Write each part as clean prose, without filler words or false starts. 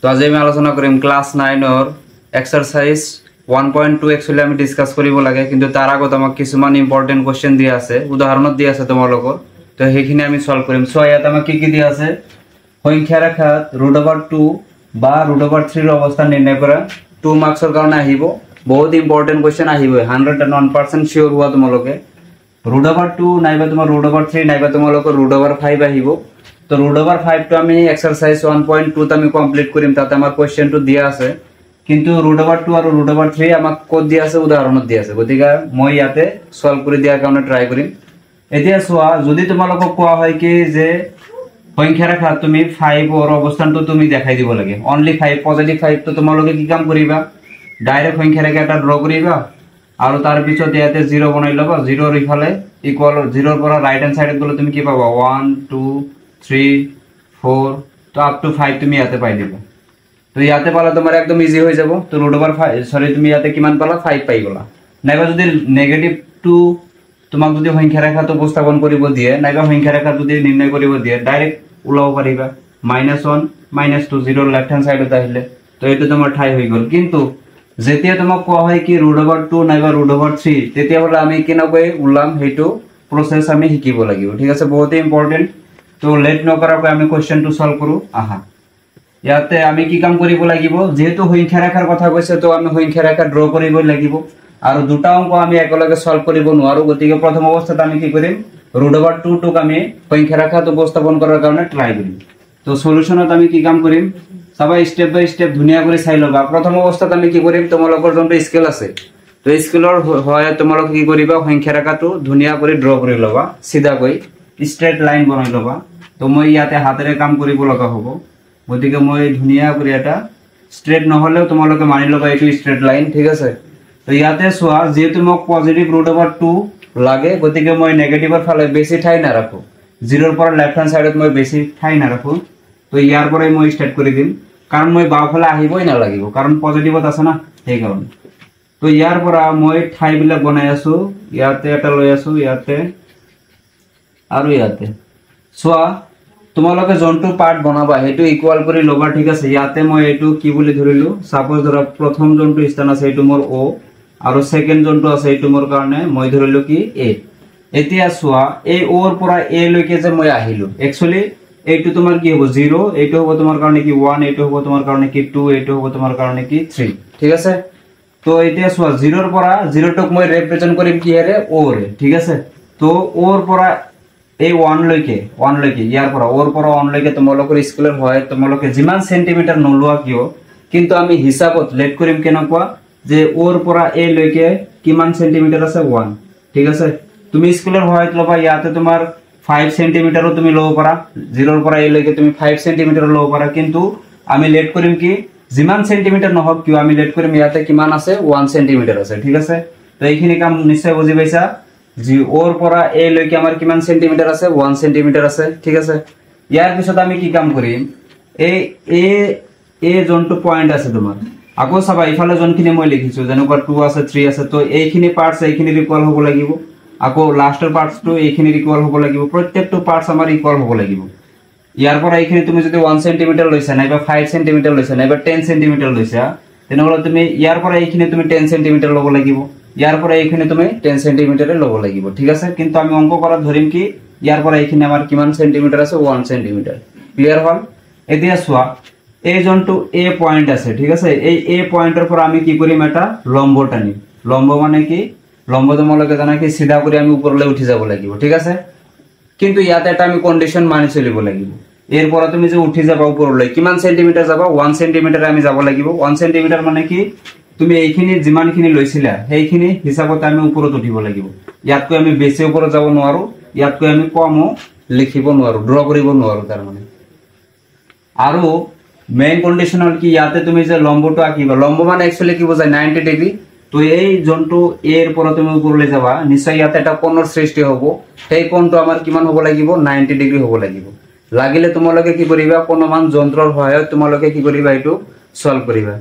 তো আজি আমি আলোচনা কৰিম ক্লাস 9 ৰ এক্সাৰসাইজ 1.2 एक्चुअली আমি ডিসকাস কৰিব লাগে কিন্তু তাৰ আগত আমাক কিছুমান ইম্পৰ্টেন্ট কোৱেশ্চন দিয়া আছে উদাহৰণত দিয়া আছে তোমালোকৰ তো হেখিনি আমি সলভ কৰিম সো ইয়াত আমাক কি দিয়া আছে সংখ্যা ৰেখাত √2 বা √3 ৰ অৱস্থা নিৰ্ণয় কৰা 2 মাৰ্কছৰ কাৰণে আহিব বহুত ইম্পৰ্টেন্ট কোৱেশ্চন আহিব 101% শিওৰ হোৱা তোমালোকে √2 নাইবা তোমাৰ √3 নাইবা তোমালোকৰ √5 আহিব তো √5 তো আমি এক্সাৰসাইজ 1.2 তে আমি কমপ্লিট কৰিম তাতে আমাৰ কোৱেশ্চনটো দিয়া আছে কিন্তু √2 আৰু √3 আমাক কোড দিয়া আছে উদাহৰণত দিয়া আছে গতিকে মই ইয়াতে সলভ কৰি দিয়াৰ কাৰণে ট্ৰাই কৰিম এতিয়া চোৱা যদি তোমালোকক কোৱা হয় কি যে সংখ্যা ৰেখা তুমি 5 ৰ অৱস্থানটো তুমি দেখাই দিব লাগে অনলি 5 পজিটিভ 5 তো তোমালোকে কি কাম কৰিবা ডাইৰেক্ট সংখ্যা ৰেখা এটা ড্ৰ কৰিবা আৰু তাৰ পিছত ইয়াতে 0 বনাই লবা 0 ৰ ইফালে ইকুয়াল 0 ৰ পৰা ৰাইট হ্যান্ড সাইডত গলে তুমি কি পাবা 1 2 3 4 তো আপ টু 5 তুমি ইয়াতে পাই দিবা তো ইয়াতে পালা তোমার একদম ইজি হয়ে যাব তো √5 সরি তুমি ইয়াতে কিমান পালা 5 পাই গলা নাইবা যদি নেগেটিভ 2 তোমাক যদি সংখ্যা রেখা তো উপস্থাপন কৰিব দিয়ে নাইবা সংখ্যা ৰেখা যদি নিৰ্ণয় কৰিব দিয়ে ডাইৰেক্ট উলাব পাৰিবা -1 -2 0 লেফট হ্যান্ড সাইডত আহিলে তো এটো তোমাৰ ঠাই হৈ গল কিন্তু যেতিয়া তোমাক কোৱা হয় কি √2 নাইবা √3 তেতিয়া হলে আমি কেনেকৈ উলাম হেতু প্ৰসেস আমি শিকিব লাগিব ঠিক আছে বহুত ইম্পৰ্টেন্ট তো লেট নকৰাকৈ আমি কোৱেশ্চনটো সলভ কৰো আহা ইয়াতে আমি কি কাম কৰিব লাগিব যেহেতু সংখ্যা ৰেখাৰ কথা কৈছে তো আমি সংখ্যা ৰেখা ড্ৰ কৰিব লাগিব আৰু দুটা অংক আমি একেলগে সলভ কৰিব নোৱাৰো গতিকে প্ৰথম অৱস্থাত আমি কি কৰিম √2 টোক আমি সংখ্যা ৰেখাত উপস্থাপন কৰাৰ কাৰণে ট্ৰাই কৰিম তো সলিউশনত আমি কি কাম কৰিম সবাই স্টেপ বাই স্টেপ ধুনিয়া কৰি চাই লবা প্ৰথম অৱস্থাত আমি কি কৰিম তোমালোকৰ যোনটো স্কেল আছে তো স্কেলৰ হয় তোমালোক কি কৰিবা সংখ্যা ৰেখাটো ধুনিয়া কৰি ড্ৰ কৰি লবা সিধাকৈ স্ট্ৰেট লাইন বনাই লবা তো মই ইয়াতে হাতেৰে কাম কৰিব লগা হ'ব গতিকে মই ধুনিয়া কৰি এটা স্ট্রেট নহলেও তোমালোকে মানি লবা এটো স্ট্রেট লাইন ঠিক আছে তো ইয়াতে সোয়া যেহেতু মোক পজিটিভ √2 লাগে গতিকে মই নেগেটিভৰ ফালে বেছি ঠাই না ৰাখো 0 ৰ পৰা লেফট হ্যান্ড সাইডত মই বেছি ঠাই না ৰাখো তো ইয়াৰ পৰাই মই স্টাৰ্ট কৰি দিম কাৰণ মই বাও ফালে আহিবই না লাগিব কাৰণ পজিটিভত আছে না সেই কাৰণে তো ইয়াৰ পৰা মই ঠাই বিলা বনাই আছো ইয়াতে এটা লৈ আছো ইয়াতে আৰু ইয়াতে সোয়া তোমালোকে জনটো পাৰ্ট বনাবা হেতু ইকুয়াল কৰি লবা ঠিক আছে ইয়াতে মই এটো কি বুলি ধৰিলো সাপোজ ধৰা প্ৰথম জনটো স্থান আছে এটো মোৰ ও আৰু সেকেন্ড জনটো আছে এটো মোৰ কাৰণে মই ধৰিলো কি এ এতিয়া সোয়া এই ও ৰ পৰা এ লৈকে যে মই আহিলো একচুয়ালি এটো তোমাৰ কি হ'ব 0 এটো হ'ব তোমাৰ কাৰণে কি 1 এটো হ'ব তোমাৰ কাৰণে কি 2 এটো হ'ব তোমাৰ কাৰণে কি 3 ঠিক আছে তো এতিয়া সোয়া 0 ৰ পৰা 0 টক মই ৰিপ্ৰেজেন্ট কৰিম কি হেৰে ও ৰে ঠিক আছে তো ও ৰ পৰা এই 1 লৈকে ইয়াৰ পৰা ওৰ পৰা 1 লৈকে তোমালোকৰ স্কেলৰ হয় তোমালোকে যিমান সেন্টিমিটাৰ নলোৱা কিয় কিন্তু আমি হিসাবত লেট কৰিম কেনেকুৱা যে ওৰ পৰা এ লৈকে কিমান সেন্টিমিটাৰ আছে 1 ঠিক আছে তুমি স্কেলৰ হয় লবা ইয়াতে তোমাৰ 5 সেন্টিমিটাৰও তুমি লব পাৰা 0 ৰ পৰা এ লৈকে তুমি 5 সেন্টিমিটাৰ লব পাৰা কিন্তু আমি লেট কৰিম কি যিমান সেন্টিমিটাৰ নহক কিয় আমি লেট কৰিম ইয়াতে কিমান আছে 1 সেন্টিমিটাৰ আছে ঠিক আছে তো এইখিনি কাম নিশ্চয় বুজি পাইছা জি ওর পৰা এ লৈকে আমাৰ কিমান সেন্টিমিটাৰ আছে 1 সেন্টিমিটাৰ আছে ঠিক আছে ইয়াৰ পিছত আমি কি কাম কৰিম এ জনটো পয়েন্ট আছে তোমাৰ আকৌ চাবা ইফালে জনখিনি মই লিখিছো যেনেকুৱা 2 আছে 3 আছে তো এইখিনি পাৰ্টস এইখিনি ইকুয়াল হ'ব লাগিব আকৌ লাষ্টৰ পাৰ্টসটো এইখিনি ইকুয়াল হ'ব লাগিব প্ৰত্যেকটো পাৰ্টস আমাৰ ইকুয়াল হ'ব লাগিব ইয়াৰ পৰা এইখিনি তুমি যদি 1 সেন্টিমিটাৰ লৈছা নাইবা 5 সেন্টিমিটাৰ লৈছা নাইবা 10 সেন্টিমিটাৰ লৈছা তেনেহলে তুমি ইয়াৰ পৰা এইখিনি তুমি 10 সেন্টিমিটাৰ ল'ব লাগিব ইয়াৰ পৰা এইখিনি তুমি 10 সেন্টিমিটাৰে ল'ব লাগিব ঠিক আছে কিন্তু আমি অংক কৰা ধৰিম কি ইয়াৰ পৰা এইখিনি আমাৰ কিমান সেন্টিমিটাৰ আছে 1 সেন্টিমিটাৰ ক্লিয়াৰ হ'ল এতিয়া চোৱা এই জনটো এ পয়েন্ট আছে ঠিক আছে এই এ পয়েন্টৰ পৰা আমি কি কৰিম এটা লম্ব টানিম লম্ব মানে কি লম্ব তোমালোকে জানা কি সিধা কৰি আমি ওপৰলৈ উঠি যাব লাগিব ঠিক আছে কিন্তু ইয়াতে এটা আমি কন্ডিশন মানি চলিব লাগিব এর পৰা তুমি যে উঠি যাবা ওপৰলৈ কিমান সেন্টিমিটাৰ যাবা 1 সেন্টিমিটাৰ আমি যাব লাগিব 1 সেন্টিমিটাৰ মানে কি তুমি এইখিনি যিমানখিনি লৈছিলা সেইখিনি হিসাবত আমি ওপৰত উঠিব লাগিব ইয়াতকৈ আমি বেছি ওপৰত যাব নোৱাৰো ইয়াতকৈ আমি কমও লিখিব নোৱাৰো ড্ৰ কৰিব নোৱাৰো তাৰ মানে আৰু মেইন কন্ডিশন হল কি ইয়াতে তুমি যে লম্বটো আঁকিবা লম্ব মানে एक्चुअली কি বোঝায় 90 ডিগ্রি তো এই জনটো এর পৰা তুমি ওপৰলৈ যাবা নিশ্চয় ইয়াতে এটা কোণৰ সৃষ্টি হ'ব সেই কোণটো আমাৰ কিমান হ'ব লাগিব 90 ডিগ্ৰি হ'ব লাগিব লাগিলে তোমালোকে কি কৰিবা কোণমান যন্ত্ৰৰ সহায়ত তোমালোকে কি কৰিবা এটো সলভ কৰিবা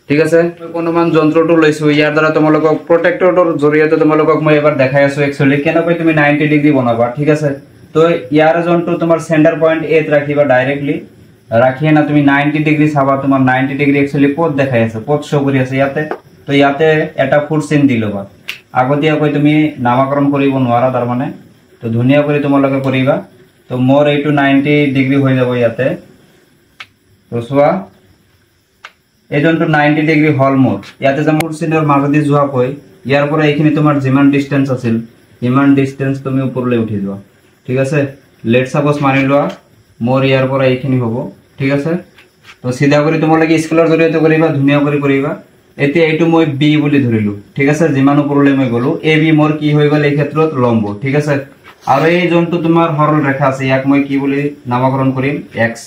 ঠিক আছে কোণমান যন্ত্ৰটো লৈছো ইয়াৰ দ্বাৰা তোমালোকক প্ৰটেক্টৰৰ জৰিয়তে তোমালোকক মই এবাৰ দেখাই আছো एक्चुअली কেনেকৈ তুমি 90 ডিগ্ৰি বনাবা ঠিক আছে তো ইয়াৰ জনটো তোমাৰ সেন্টাৰ পয়েন্ট এ ৰাখিবা ডাইৰেক্টলি ৰাখিয়ে না তুমি 90 ডিগ্ৰি চাবা, তোমাৰ 90 ডিগ্ৰি একচুয়ালি পথ দেখাই আছে, পথ শো কৰি আছে ইয়াতে। তো ইয়াতে এটা ফুট চিন দি ল'বা। আগতীয়াকৈ তুমি নামাকৰণ কৰিব নোৱাৰা তাৰমানে, তো ধুনীয়া কৰি তোমালোকে কৰিবা। তো মোৰ এইটো 90 ডিগ্ৰী হৈ যাব ইয়াতে। তো চোৱা এই যোনটো 90 ডিগ্ৰী হল মোৰ ইয়াতে যে ফুট চিনৰ মাজেদি যোৱাকৈ ইয়াৰ পৰা এইখিনি তোমাৰ যিমান ডিষ্টেন্স আছিল ইমান ডিষ্টেন্স তুমি ওপৰলৈ উঠি যোৱা। ঠিক আছে, লেট সাপোজ মানি লোৱা মোৰ ইয়াৰ পৰা এইখিনি হ'ব। ঠিক আছে, তো সিধা কৰি তোমালোকে স্কেলৰ জৰিয়তে কৰিবা, ধুনীয়া কৰি কৰিবা। এতিয়া এইটো মই বি বুলি ধৰিলো। ঠিক আছে, যিমান ওপৰলৈ মই গ'লো এ বি মোৰ কি হৈ গ'ল এই ক্ষেত্ৰত লম্ব। ঠিক আছে, আৰু এই যোনটো তোমাৰ সৰল ৰেখা আছে ইয়াক মই কি বুলি নামকৰণ কৰিম এক্স,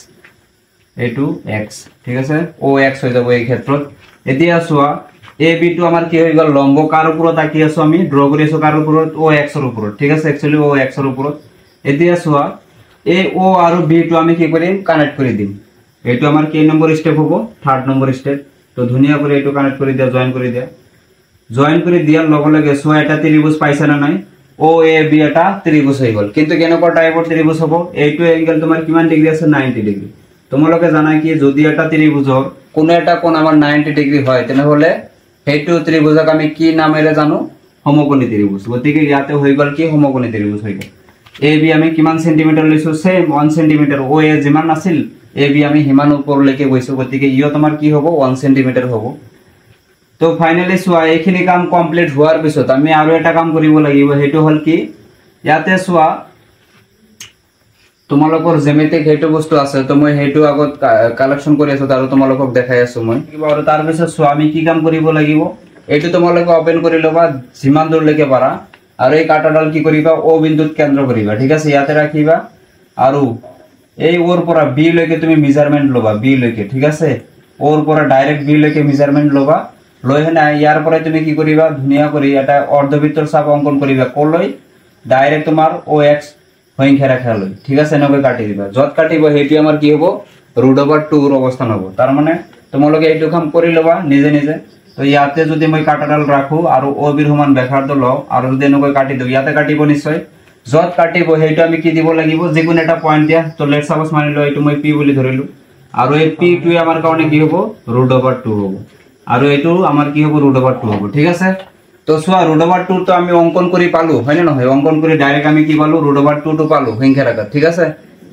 এইটো এক্স। ঠিক আছে, ও এক্স হৈ যাব এই ক্ষেত্ৰত। এতিয়া চোৱা এ বি টো আমাৰ কি হৈ গ'ল লম্ব, কাৰ ওপৰত আঁকি আছো আমি ড্ৰ কৰি আছো, কাৰ ওপৰত ও এক্সৰ ওপৰত। ঠিক আছে, একচুয়ালি ও এক্সৰ ওপৰত। এতিয়া চোৱা এই ও আৰু বি টো আমি কি কৰিম কানেক্ট কৰি দিম। এইটো আমাৰ কেই নম্বৰ স্টেপ হ'ব, 3rd নম্বৰ স্টেপ। তো ধুনীয়া কৰি এইটো কানেক্ট কৰি দিয়া, জয়েন কৰি দিয়া। জয়েন কৰি দিয়াৰ লগে লগে চোৱা এটা ত্ৰিভুজ পাইছা না নাই, ও এ বি এটা ত্ৰিভুজ হৈ গ'ল। কিন্তু কেনেকুৱা টাইপৰ ত্ৰিভুজ হ'ব, এইটো এংগেল তোমাৰ কিমান ডিগ্ৰী আছে 90 ডিগ্ৰী। তোমালোকে জানা কি যদি এটা ত্ৰিভুজৰ কোনো এটা কোণ আমাৰ 90 ডিগ্ৰী হয় তেনেহ'লে সেইটো ত্ৰিভুজক আমি কি নামেৰে জানো, সমকোণী ত্ৰিভুজ। গতিকে ইয়াতে হৈ গ'ল কি সমকোণী ত্ৰিভুজ হৈ গ'ল। এ বি আমি কিমান সেন্টিমিটাৰ লৈছো, সেম 1 সেন্টিমিটাৰ। ও এ যিমান আছিল এ বি আমি সিমান ওপৰলৈকে গৈছো, গতিকে ইও তোমাৰ কি হ'ব 1 সেন্টিমিটাৰ হ'ব। তো ফাইনালি চোৱা এইখিনি কাম কমপ্লিট হোৱাৰ পিছত আমি আৰু এটা কাম কৰিব লাগিব, সেইটো হ'ল কি ইয়াতে চোৱা তোমালোকৰ জেমেটিক সেইটো বস্তু আছে, তো মই সেইটো আগত কালেকশ্যন কৰি আছো আৰু তোমালোকক দেখাই আছো মই। আৰু তাৰ পিছত চোৱা আমি কি কাম কৰিব লাগিব, এইটো তোমালোকে ওপেন কৰি ল'বা যিমান দূৰলৈকে পাৰা, আৰু এই কাটাডাল কি কৰিবা ও বিন্দুত কেন্দ্ৰ কৰিবা। ঠিক আছে, ইয়াতে ৰাখিবা আৰু এই ওৰ পৰা বি লৈকে তুমি মেজাৰমেন্ট ল'বা, বি লৈকে। ঠিক আছে, ওৰ পৰা ডাইৰেক্ট বি লৈকে মেজাৰমেন্ট ল'বা, লৈ হেনে ইয়াৰ পৰা তুমি কি কৰিবা ধুনীয়া কৰি এটা অৰ্ধবৃত্তৰ চাপ অংকন কৰিবা। ক'লৈ, ডাইৰেক্ট তোমাৰ ও এক্স সংখ্যা ৰেখা লৈ। ঠিক আছে, এনেকৈ কাটি দিবা। য'ত কাটিব সেইটো আমাৰ কি হ'ব √2 অৱস্থান হ'ব। তাৰ মানে তোমালোকে এইটো কাম কৰি ল'বা নিজে নিজে। তো ইয়াতে যদি মই কাটাডাল ৰাখো আৰু ও বিৰ সমান ব্যাসাৰ্ধ লওঁ আৰু যদি এনেকৈ কাটি দিওঁ ইয়াতে কাটিব নিশ্চয়, য'ত কাটিব সেইটো আমি কি দিব লাগিব যিকোনো এটা পইণ্ট দিয়া। তো লেট সাপোজ মানি লওঁ এইটো মই পি বুলি ধৰিলো, আৰু এই পি টোৱে আমাৰ কাৰণে কি হ'ব √2 হ'ব, আৰু এইটো আমাৰ কি হ'ব √2 হ'ব। ঠিক আছে, তো চোৱা √2 তো আমি অঙ্কন কৰি পালো, হয় না নহয়, অঙ্কন কৰি ডাইৰেক্ট আমি কি পালো √2 টো পালো সংখ্যা আকাৰত। ঠিক আছে,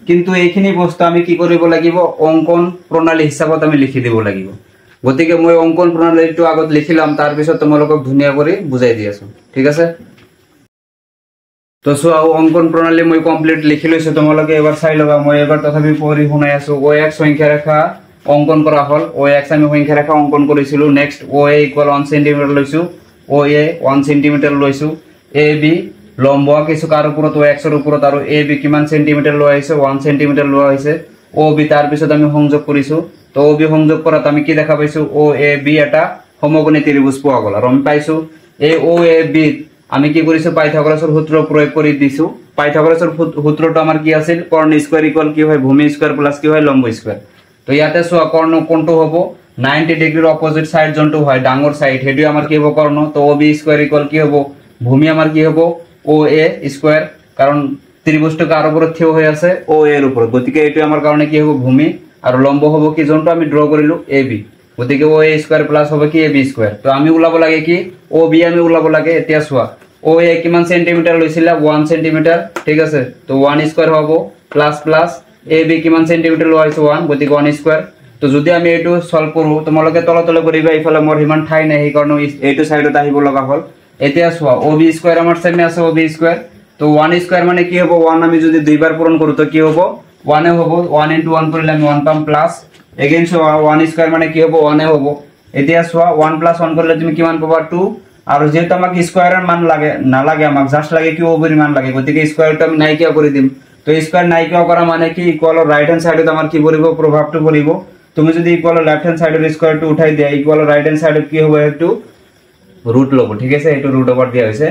কিন্তু এইখিনি বস্তু আমি কি কৰিব লাগিব অঙ্কন প্ৰণালী হিচাপত আমি লিখি দিব লাগিব। গতিকে মই অঙ্কন প্ৰণালীটো আগত লিখিলাম, তাৰ পিছত তোমালোকক ধুনীয়া কৰি বুজাই দি আছো। ঠিক আছে, তো চোৱা অঙ্কন প্ৰণালী মই কমপ্লিট লিখি লৈছো, তোমালোকে এবাৰ চাই ল'বা। মই এবাৰ তথাপি পঢ়ি শুনাই আছো। ও এক্স সংখ্যা ৰেখা অঙ্কন কৰা হল, ও এক্স আমি সংখ্যা ৰেখা অঙ্কন কৰিছিলো। নেক্সট ও এ ইকুয়াল 1 সেন্টিমিটাৰ লৈছো, ও এ 1 সেন্টিমিটাৰ লৈছো। এ বি লম্ব কিছু কাৰ ওপৰত ও এক্সৰ ওপৰত, আৰু এ বি কিমান সেন্টিমিটাৰ লোৱা হৈছে 1 সেন্টিমিটাৰ লোৱা হৈছে। ও বি তাৰ পিছত আমি সংযোগ কৰিছো। তো ও বি সংযোগ কৰাত আমি কি দেখা পাইছো ও এ বি এটা সমকোণী ত্ৰিভুজ পোৱা গ'ল। আৰু আমি পাইছো এই ও এ বি আমি কি কৰিছো পাইথাগোৰাছৰ সূত্ৰ প্ৰয়োগ কৰি দিছো। পাইথাগোৰাছৰ সূত্ৰটো আমাৰ কি আছিল কৰ্ণ স্কয়াৰ ইকুয়াল কি হয় ভূমি স্কয়াৰ প্লাস কি হয় লম্ব স্কয়াৰ। তো ইয়াতে চোৱা কৰ্ণ কোনটো হ'ব 90 ডিগ্ৰীৰ অপোজিট সাইড যোনটো হয় ডাঙৰ সাইড হেতু আমাৰ কি হ'ব কৰ্ণ। তো ও বি স্কয়াৰ ইকুয়াল কি হ'ব ভূমি আমাৰ কি হ'ব ও এ স্কয়াৰ, কারণ ত্রিভুজটো কার উপর থিয় হয়ে আছে ও এর উপর, গতিকে এটো আমার কারণে কি হবে ভূমি, আর লম্ব হবে কি যোনটো আমি ড্র করিলো এ বি, গতিকে ও এ স্কয়ার প্লাস হবে কি এ বি স্কয়ার। তো আমি ওলাব লাগে কি ও বি আমি ওলাব লাগে। এতিয়া চোৱা ও এ কিমান সেন্টিমিটার লৈছিলা 1 সেন্টিমিটার, ঠিক আছে। তো 1 স্কয়ার হবে প্লাস প্লাস এ বি কিমান সেন্টিমিটার লোৱা হৈছে 1, গতিকে 1 স্কয়াৰ। তো যদি আমি এটো সলভ কৰো তোমালোকে তল তল কৰিবা, ইফালে মোৰ হিমান ঠাই নাই সেই কাৰণে এইটো সাইডত আহিব লগা হ'ল। এতিয়া চোৱা ও বি স্কয়ার আমার সামনে আছে ও বি স্কয়ার, তো 1 স্কয়ার মানে কি হবে 1 আমি যদি দুইবার পূরণ করি তো কি হবে 1 এ হবে, 1 * 1 করলে আমি 1 পাম প্লাস এগেইন সো 1 স্কয়ার মানে কি হবে 1 এ হবে। এতিয়া সোয়া 1 + 1 করলে তুমি কিমান পাবা 2, আর যেহেতু আমাকে স্কয়ারের মান লাগে না লাগে আমাকে জাস্ট লাগে কি ও এর মান লাগে, গতিকে স্কয়ারটা আমি নাইকিয়া করে দিম। তো স্কয়ার নাইকিয়া করা মানে কি ইকুয়াল রাইট হ্যান্ড সাইডে আমার কি পড়িব প্রভাবটা পড়িব। তুমি যদি ইকুয়াল লেফট হ্যান্ড সাইডের স্কয়ারটা উঠাই দেয়া ইকুয়াল রাইট হ্যান্ড সাইডে কি হবে একটু রুট লব, ঠিক আছে, এটো রুট ওভার দিয়া হইছে।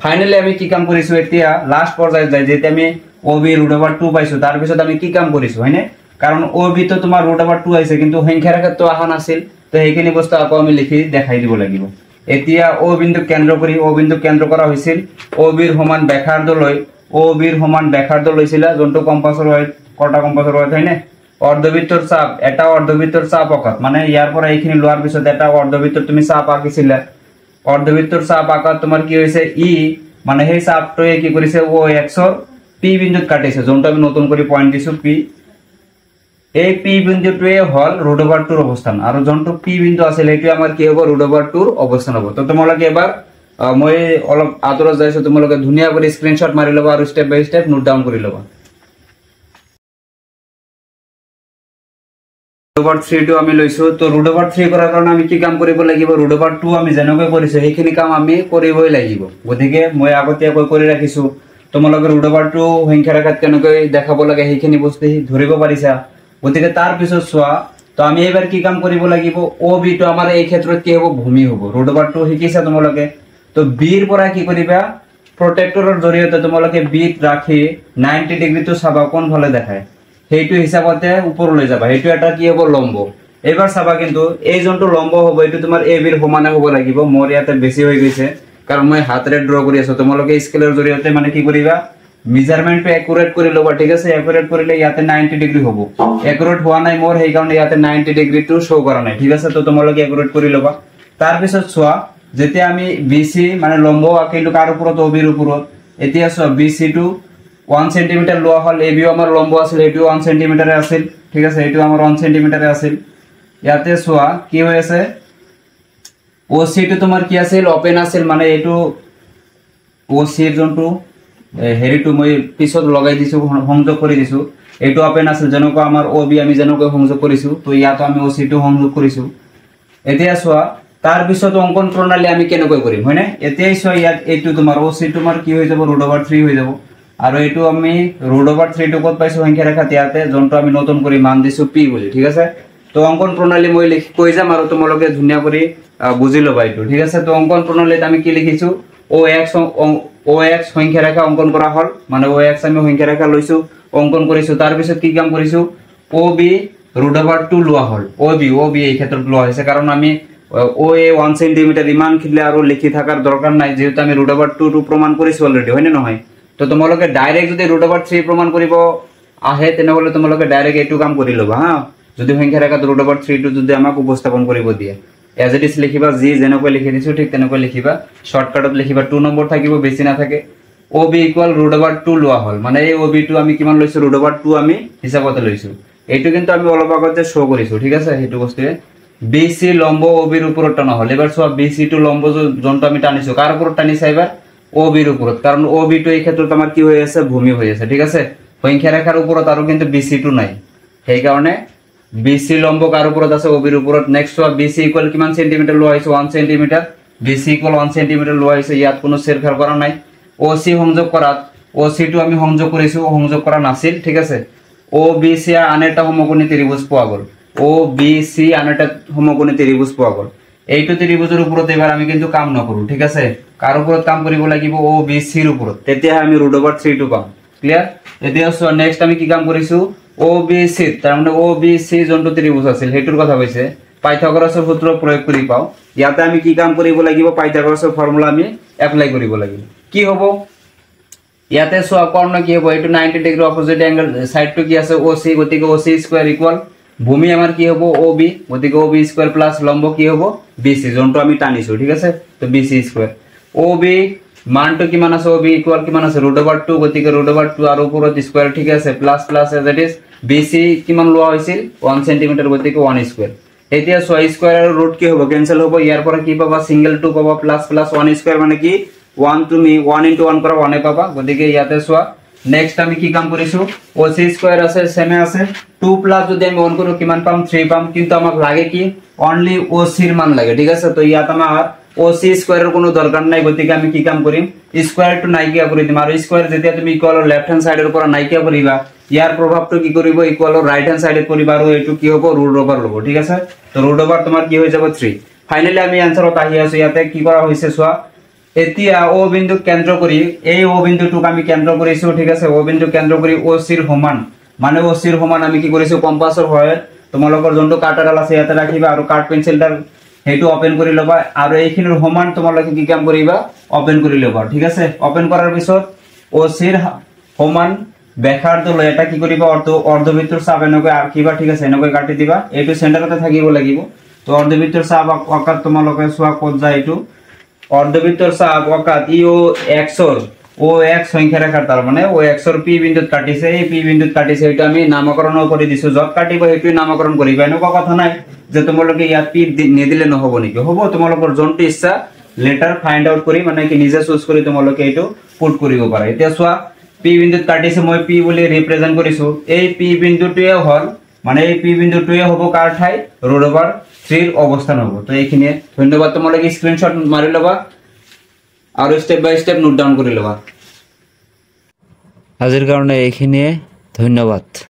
ফাইনালি আমি কি কাম কৰিছো এতিয়া লাস্ট পৰ্যায়ত যাই যেতে আমি OB √2 পাইছো, তাৰ পিছত আমি কি কাম কৰিছো হয়নে, কাৰণ OB তো তোমাৰ √2 আইছে কিন্তু সংখ্যাৰ ক্ষেত্ৰত আহা নাছিল। তো এইখিনি বস্তু আকৌ আমি লিখি দেখাই দিব লাগিব। এতিয়া O বিন্দু কেন্দ্ৰ কৰি O বিন্দু কেন্দ্ৰ কৰা হৈছিল, OB ৰ সমান ব্যাসাৰ্ধ লৈ OB ৰ সমান ব্যাসাৰ্ধ লৈছিলা যোনটো কম্পাছৰ হয় কটা কম্পাছৰ হয় হয়নে। অর্ধবৃত্তর চাপ, এটা অর্ধবৃত্তর চাপ আকার, মানে ইয়ার পরে এইখিনি লোয়ার পিছত এটা অর্ধবৃত্তর তুমি চাপ আঁকিছিলে, অর্ধবৃত্তর চাপ আকার তোমার কি হয়েছে ই, মানে সেই চাপটোৱে কি কৰিছে ও এক্সৰ পি বিন্দুত কাটিছে, যোনটো আমি নতুন কৰি পইণ্ট দিছো পি। এই পি বিন্দুটোৱে হল √/2 অৱস্থান, আৰু যোনটো পি বিন্দু আছিল সেইটো আমাৰ কি হ'ব √/2 অৱস্থান হ'ব। তো তোমালোকে এবাৰ মই অলপ আঁতৰত যাইছো, তোমালোকে ধুনীয়া কৰি স্ক্ৰীনশ্বট মাৰি ল'বা আৰু ষ্টেপ বাই ষ্টেপ নোট ডাউন কৰি ল'বা। √3 টো আমি লৈছো। তো √3 কৰাৰ কাৰণে আমি কি কাম কৰিব লাগিব, √2 আমি যেনেকৈ কৰিছো সেইখিনি কাম আমি কৰিবই লাগিব, গতিকে মই আগতীয়াকৈ কৰি ৰাখিছো। তোমালোকে √2 সংখ্যা ৰেখাত কেনেকৈ দেখাব লাগে সেইখিনি বস্তু ধৰিব পাৰিছা, গতিকে তাৰ পিছত চোৱা। তো আমি এবাৰ কি কাম কৰিব লাগিব, ও বি টো আমাৰ এই ক্ষেত্ৰত কি হ'ব ভূমি হ'ব, √2 শিকিছা তোমালোকে। তো বিৰ পৰা কি কৰিবা, প্ৰটেক্টৰৰ জৰিয়তে তোমালোকে বিত ৰাখি 90 ডিগ্ৰীটো চাবা কোন ফালে দেখায়, সেইটো হিচাপতে ওপৰলৈ যাবা, সেইটো এটা কি হ'ব লম্ব। এবাৰ চাবা কিন্তু এই যোনটো লম্ব হ'ব এইটো তোমাৰ এ বিৰ সমানে হ'ব লাগিব। মোৰ ইয়াতে বেছি হৈ গৈছে কাৰণ মই হাতেৰে ড্ৰ কৰি আছো, তোমালোকে স্কেলৰ জৰিয়তে মানে কি কৰিবা মেজাৰমেন্টটো একুৰেট কৰি ল'বা, ঠিক আছে। একুৰেট কৰিলে ইয়াতে 90 ডিগ্ৰী হ'ব, একুৰেট হোৱা নাই মোৰ সেইকাৰণে ইয়াতে 90 ডিগ্ৰীটো শ্ব' কৰা নাই, ঠিক আছে। তো তোমালোকে একুৰেট কৰি ল'বা। তাৰ পিছত চোৱা, যেতিয়া আমি বিসি মানে লম্ব আঁকিলো কাৰ ওপৰত, ও বিৰ ওপৰত, এতিয়া চোৱা বিসি টো 1 সেন্টিমিটাৰ লোৱা হল, এ বিও আমাৰ লম্ব আছিল সেইটো 1 সেন্টিমিটাৰে আছিল, ঠিক আছে, এইটো আমাৰ 1 সেন্টিমিটাৰে আছিল। ইয়াতে চোৱা কি হৈ আছে, ও সি টো তোমাৰ কি আছিল ওপেন আছিল, মানে এইটো ও সি যোনটো হেৰিটো মই পিছত লগাই দিছো, সংযোগ কৰি দিছো, এইটো ওপেন আছিল যেনেকৈ আমাৰ ও বি আমি যেনেকৈ সংযোগ কৰিছো, তো ইয়াতো আমি ও সি টো সংযোগ কৰিছো। এতিয়া চোৱা তাৰ পিছত অঙ্কন প্ৰণালী আমি কেনেকৈ কৰিম, হয়নে। এতিয়াই চোৱা ইয়াত এইটো তোমাৰ ও সি তোমাৰ কি হৈ যাব √3 হৈ যাব, আৰু এইটো আমি √3 টো ক'ত পাইছো সংখ্যা ৰেখাত, ইয়াতে যোনটো আমি নতুন কৰি মান দিছো পি বুলি, ঠিক আছে। তো অঙ্কন প্ৰণালী মই কৈ যাম আৰু তোমালোকে ধুনীয়া কৰি বুজি ল'বা এইটো, ঠিক আছে। তো অঙ্কন প্ৰণালীত আমি কি লিখিছো, ও এক্স সংখ্যা ৰেখা অঙ্কন কৰা হল, মানে ও এক্স আমি সংখ্যা ৰেখা লৈছো অঙ্কন কৰিছো। তাৰ পিছত কি কাম কৰিছো, ও বি √2 লোৱা হল, ও বি এই ক্ষেত্ৰত লোৱা হৈছে কাৰণ আমি ও এ 1 সেন্টিমিটাৰ ইমান খিলে আৰু লিখি থাকাৰ দৰকাৰ নাই, যেহেতু আমি √2 টো প্ৰমাণ কৰিছো অলৰেডি, হয় নে নহয়। তো তোমালোকে ডাইৰেক্ট যদি √3 প্ৰমাণ কৰিব আহে তেনেহলে তোমালোকে ডাইৰেক্ট এইটো কাম কৰি ল'বা হা, যদি সংখ্যা ৰেখাত √3 টো যদি আমাক উপস্থাপন কৰিব দিয়ে। এজ ইট ইজ লিখিবা, যি যেনেকৈ লিখি দিছো ঠিক তেনেকৈ লিখিবা, শর্টকাটত লিখিবা, 2 নম্বৰ থাকিব বেছি নাথাকে। ও বি ইকুয়াল √2 লোৱা হল, মানে এই ও বি টো আমি কিমান লৈছো √2 আমি হিচাপতে লৈছো, এইটো কিন্তু আমি অলপ আগতে শো কৰিছো, ঠিক আছে। সেইটো বস্তুৱে বিসি লম্ব ও বিৰ ওপৰত টানা হল। এবাৰ চোৱা বিসি টো লম্ব যোনটো আমি টানিছো কাৰ ওপৰত টানিছা এবাৰ, ও বিৰ ওপৰত, কাৰণ ও বি টো এই ক্ষেত্ৰত আমাৰ কি হৈ আছে ভূমি হৈ আছে, ঠিক আছে। সংখ্যা ৰেখাৰ ওপৰত আৰু কিন্তু বিসি টো নাই, সেইকাৰণে বিসি লম্ব কাৰ ওপৰত আছে ও বিৰ ওপৰত। নেক্সট চোৱা বিসি ইকুয়াল কিমান সেন্টিমিটাৰ লোৱা হৈছে 1 সেন্টিমিটাৰ, বিসি ইকুয়াল 1 সেন্টিমিটাৰ লোৱা হৈছে, ইয়াত কোনো চেৰফাৰ কৰা নাই। ও সি সংযোগ কৰাত ও সি টো আমি সংযোগ কৰিছো, সংযোগ কৰা নাছিল, ঠিক আছে। ও বি সি আন এটা সমকোণী ত্ৰিভুজ পোৱা গ'ল, ও বি সি আন এটা সমকোণী ত্ৰিভুজ পোৱা গ'ল। এইটো ত্ৰিভুজৰ ওপৰত এবাৰ আমি কিন্তু কাম নকৰো, ঠিক আছে। কাৰ ওপৰত কাম কৰিব লাগিব, ও বি সিৰ ওপৰত, তেতিয়া আমি √3 টো পাম, ক্লিয়াৰ। এতিয়া চোৱা নেক্সট আমি কি কাম কৰিছো, ও বি সি, তাৰ মানে ও বি সি যোনটো ত্ৰিভুজ আছিল সেইটোৰ কথা কৈছে, পাইথাগোৰাছৰ সূত্ৰ প্ৰয়োগ কৰি পাও। ইয়াতে আমি কি কাম কৰিব লাগিব, পাইথাগোৰাছৰ ফৰ্মুলা আমি এপ্লাই কৰিব লাগিব। কি হ'ব ইয়াতে চোৱা কৰ্ণ কি হ'ব, এইটো 90 ডিগ্ৰী অপোজিট এংগল, সাইডটো কি আছে ও সি, গতিকে ও সি স্কয়ার ইকুয়াল ভূমি আমাৰ কি হ'ব ও বি, গতিকে ও বি স্কয়ার প্লাস লম্ব কি হ'ব বিসি, যোনটো আমি টানিছো, ঠিক আছে। তো বিসি স্কয়ার ও বি মানটো কিমান আছে, ও বি ইকুয়াল কিমান আছে √2, গতিকে √2 আৰু ওপৰত স্কয়াৰ, ঠিক আছে, plus plus as it is BC কিমান লোৱা হৈছিল 1 সেন্টিমিটাৰ, গতিকে 1 স্কয়াৰ। এতিয়া চোৱা স্কয়াৰ আৰু ৰুট কি হ'ব কেনসেল হ'ব, ইয়াৰ পৰা কি পাবা সিঙ্গেল 2 পাবা, প্লাস প্লাস 1 স্কয়াৰ মানে কি 1 তুমি 1 * 1 কৰা 1 পাবা, গতিকে ইয়াতে চোৱা নেক্সট আমি কি কাম কৰিছো, ও সি স্কয়াৰ আছে সেমে আছে, 2 প্লাস যদি আমি 1 কৰো কিমান পাম 3 পাম, কিন্তু আমাক লাগে কি অনলি ও সিৰ মান লাগে, ঠিক আছে। তো ইয়াত আমাৰ ও সি স্কয়াৰেৰ কোনো দৰকাৰ নাই, গতিকে আমি কি কাম কৰিম স্কয়াৰটো নাইকিয়া কৰি দিম, আৰু স্কয়াৰ যেতিয়া তুমি ইকুয়ালৰ লেফট হ্যান্ড সাইডৰ পৰা নাইকিয়া কৰিবা ইয়াৰ প্ৰভাৱটো কি কৰিব ইকুয়ালৰ ৰাইট হ্যান্ড সাইডত কৰিবা, আৰু এইটো কি হ'ব √ওভাৰ ল'ব, ঠিক আছে। তো √ওভাৰ তোমাৰ কি হৈ যাব 3। ফাইনালি আমি আনসাৰত আহি আছো, ইয়াতে কি কৰা হৈছে চোৱা, এতিয়া ও বিন্দু কেন্দ্ৰ কৰি এই ও বিন্দুটোক আমি কেন্দ্ৰ কৰিছো, ঠিক আছে। ও বিন্দু কেন্দ্ৰ কৰি ও সিৰ সমান, মানে ও সিৰ সমান আমি কি কৰিছো কম্পাসৰ সহায়ত তোমালোকৰ যোনটো কাটাৰডাল আছে ইয়াতে ৰাখিবা, আৰু কাট পেন্সিলডাল সেইটো ওপেন কৰি ল'বা, আৰু এইখিনিৰ সমান তোমালোকে কি কাম কৰিবা ওপেন কৰি ল'বা, ঠিক আছে। ওপেন কৰাৰ পিছত ও সিৰ সমান ব্যাসাৰ্ধ লয় এটা কি কৰিবা অৰ্ধবৃত্তৰ চাপ এনেকৈ আঁকিবা ঠিক আছে এনেকৈ কাটি দিবা এইটো চেণ্টাৰতে থাকিব লাগিব তো অৰ্ধবৃত্তৰ চাপ অকাত তোমালোকে চোৱা ক'ত যায় এইটো অৰ্ধবৃত্তৰ চাপ অকাত ইও এক্সৰ ও এক্স সংখ্যা ৰেখাৰ তাৰ মানে ও এক্সৰ পি বিন্দুত কাটিছে এই পি বিন্দুত কাটিছে এটা আমি নামকৰণ কৰি দিছো যত কাটিব সেইটো নামকৰণ কৰিবা এনেকুৱা কথা নাই যে তোমালোকে ইয়াত পি নিদিলে নহব নেকি হ'ব তোমালোকৰ যোনটো ইচ্ছা লেটাৰ ফাইন্ড আউট কৰি মানে কি নিজে চুজ কৰি তোমালোকে এইটো পুট কৰিব পাৰা এতিয়া চোৱা পি বিন্দুত কাটিছে মই পি বুলি ৰিপ্ৰেজেন্ট কৰিছো এই পি বিন্দুটোৱে হল মানে এই পি বিন্দুটোৱে হ'ব কাৰ ঠাই ৰুট ওভাৰ 3 ৰ অৱস্থান হ'ব তো এইখিনি ধন্যবাদ তোমালোকে স্ক্ৰিনশ্বট মাৰি লবা আৰু স্টেপ বাই স্টেপ নোট ডাউন কৰি লবা আজিৰ কাৰণে এইখিনিয়ে ধন্যবাদ।